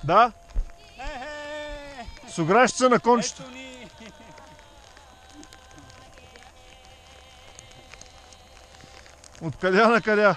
Да? С огращица на кончето. Откъде на къде?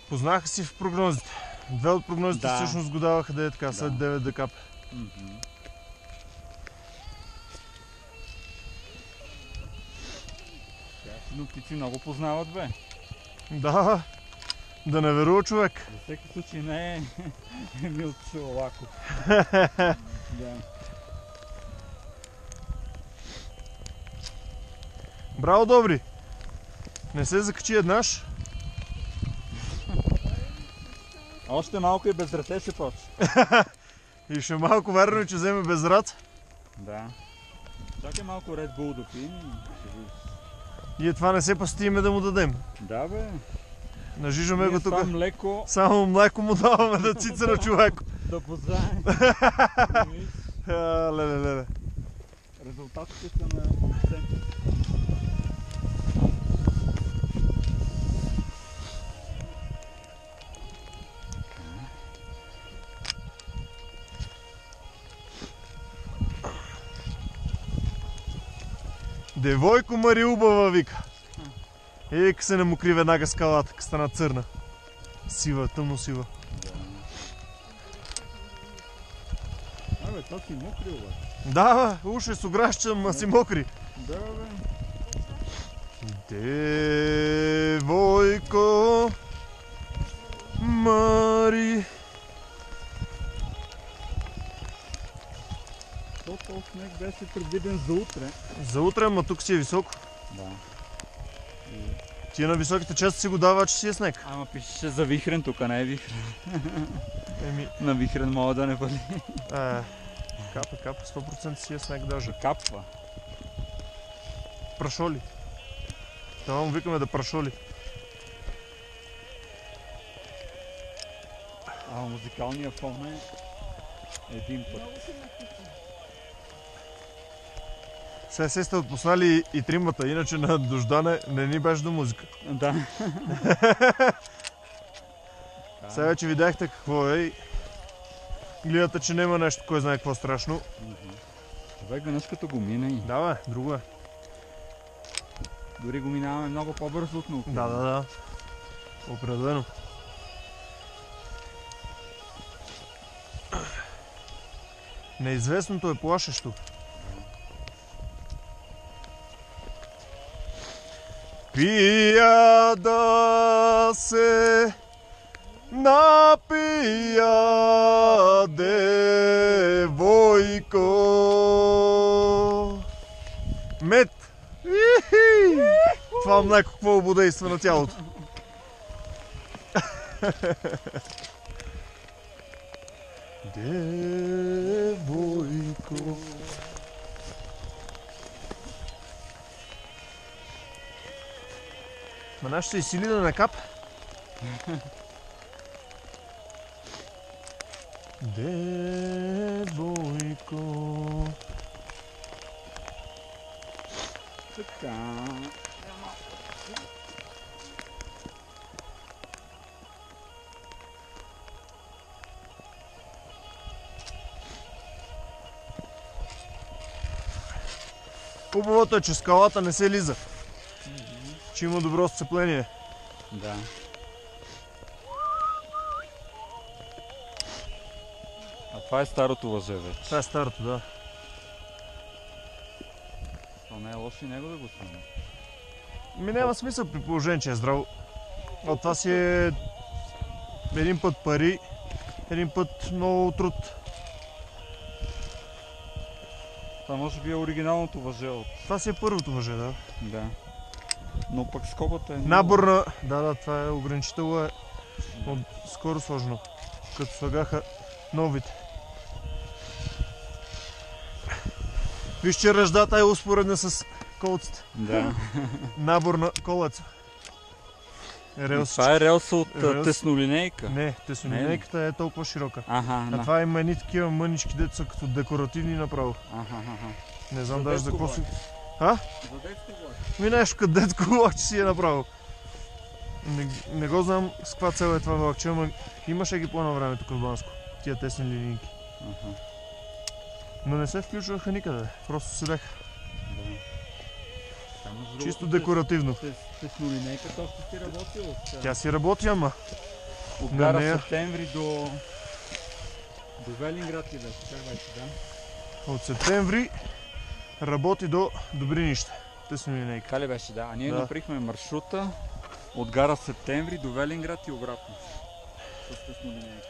Познаха си в прогнозите. Две от прогнозите всъщност го даваха да е така, след 9 да капе. Синоптици много познават, бе. Да, да не верува човек. За всеки случай не е Емил Шолаков. Браво, Добри! Не се закачи еднаш. Още малко и без ръце ще почне. И ще малко верно, че вземе без рад. Да. Чакай малко Red Bull да пием и ще видиш. Ние това не се пастиме да му дадем. Да, бе. Нажижаме го тук. Млеко... Само млеко му даваме да цица на човек. Да познаем. Леле. Резултатите са на център. Девойко Мари убава, вика. Ека се не мокри веднага скалата, къ стана църна. Сива, тъмно сива. Абе, то си мокри, бе. Да, бе, уж е с ограща, ма си мокри. Да, бе. Девойко Мари. Този снег беше предвиден за утре. За утре, ама тук си е високо. Да. Тия на високите често си го дава, че си е снег. Ама пишеше за вихрен, тук не е вихрен. Еми... На вихрен мога да не вали. Капа, 100% си е снег даже. Капва. Прашоли. Това му викаме да прашоли. Музикалният фон е един път. Сега се сте отпуснали и тримата, иначе на дождане не ни беше до музика. Да. Сега вече видяхте какво е и гледате, че няма нещо, кой знае какво страшно. Човек веднъж като го мина и... Да, бе, друго е. Дори го минаваме много по-бързо от наука. Да. Определено. Неизвестното е плашещо. Пия да се напия, девойко. Мед. Това млеко какво ободейства на тялото. Девойко. Ма наш ще изсили да накап. Девойко. Така. Хубавото е, че скалата не се лиза. Че има добро сцепление. Да. А това е старото лъже вече. Това е старото, да. Това не е лошо и него да го снимем. Ми няма смисъл при положение, че е здраво. А това си е един път пари, един път много труд. Това може би е оригиналното въже от... Това си е първото въже, да. Да. Но пък скобата е... Набор на... Да, това е ограничително е скоро сложно, като слагаха новите. Виж, че ръждата е успоредна с колците. Да. Набор на колеца. Това е релса от теснолинейка. Не, теснолинейката е толкова широка. Аха, А това има едни такива мънички деца като декоративни направо. Аха. Не знам даже за какво си... За детско влаще. Ми нещо като детско влакче си е направо. Не го знам с каква цел е това влакче, ама имаше ги по-на време тук в Банско. Тия тесни линейки. Но не се включваха никъде, просто седеха. Чисто декоративно. Теснолинейката още си работи от... Тя си работи, ама. От гара Септември до Велинград и да се беше, да? От септември работи до Добринище. Теснолинейка. Така ли беше, да? А ние направихме маршрута от гара Септември до Велинград и обратно. С теснолинейка.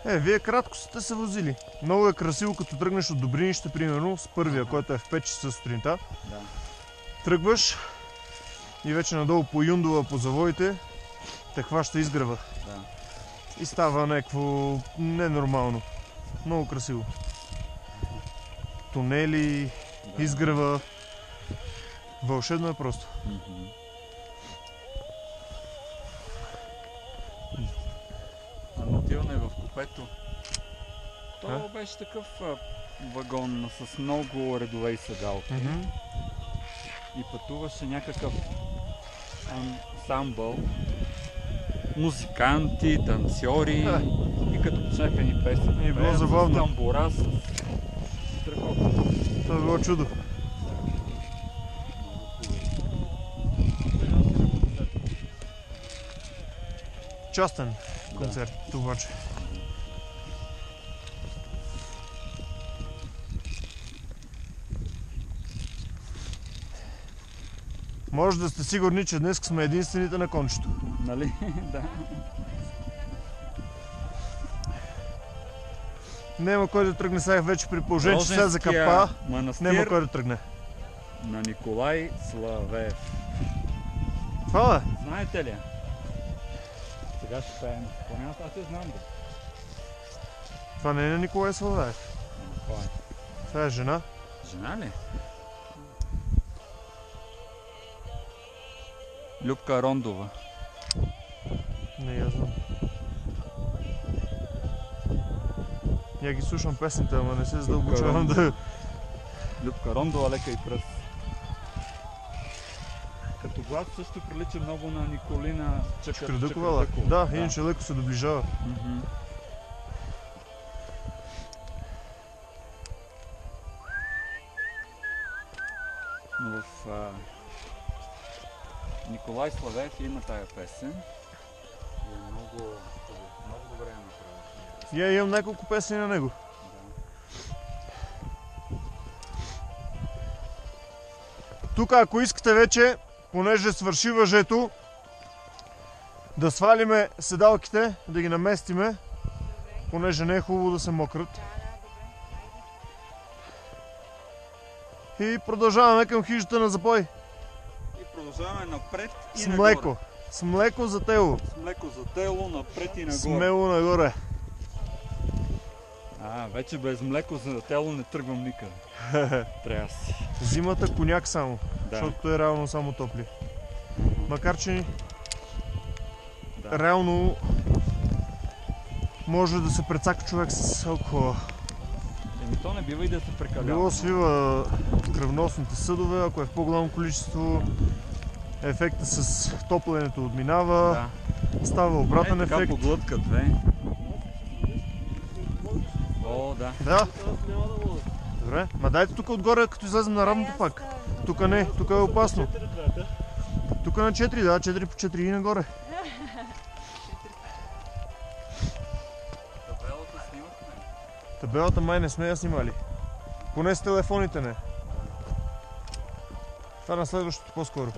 Вие кратко сте се возили. Много е красиво, като тръгнеш от Добринище, примерно, с първия, който е в 5 часа сутринта. Да. Тръгваш и вече надолу по Юндова, по завоите, те хваща изгрева. Да. И става някакво ненормално. Много красиво. Тунели, изгрева. Вълшебно е просто. Отиване в купето. То беше такъв вагон с много редове и седалки. И пътуваше някакъв ансамбъл, музиканти, танцори и като почнаха ни песни. И било забавно. С тамбура, с страхотно. Това е било чудо. Частен концерт, обаче. Може да сте сигурни, че днес сме единствените на кончето. Нали? Да. Нема кой да тръгне сега вече при положение, че сега закапа. Нема кой да тръгне. На Николай Славеев. Това е? Знаете ли? Сега ще пеем. Поне аз я знам да. Това не е на Николай Славеев. Това е жена. Жена ли? Любка Рондова. Не, я знам. Я ги слушам песните, ама не се задълбочавам да... Любка Рондова, лека и пръст. Като глас също прилича много на Николина Чакърдъкова. Да, иначе леко се доближава. Но в Николай Славеев има тая песен. И е много добре я направил. Я имам няколко песни на него. Тук, ако искате вече, понеже свърши въжето, да свалиме седалките, да ги наместиме, понеже не е хубаво да се мократ. И продължаваме към хижата на Запой. И продължаваме напред и с нагоре. млеко. С млеко за тело. С млеко за тело, напред и нагоре. Смело нагоре. Вече без млеко за тело не тръгвам никъде. Трябва си. Зимата коняк само, Да. защото е реално само топли. Макар че реално може да се прецака човек с алкохола. То не бива и да се прекалява. Било свива кръвносните съдове, ако е в по-голямо количество, ефекта с топленето отминава, става обратен ефект. Така по глътка две. О, да. Да. Добре, ма дайте тук отгоре, като излезем на равното пак. Тук не, тук е опасно. Тук на 4, да, 4 по 4 и нагоре. Табелата снимахме. Табелата май не сме я снимали. Поне с телефоните не. Това на следващото по-скоро.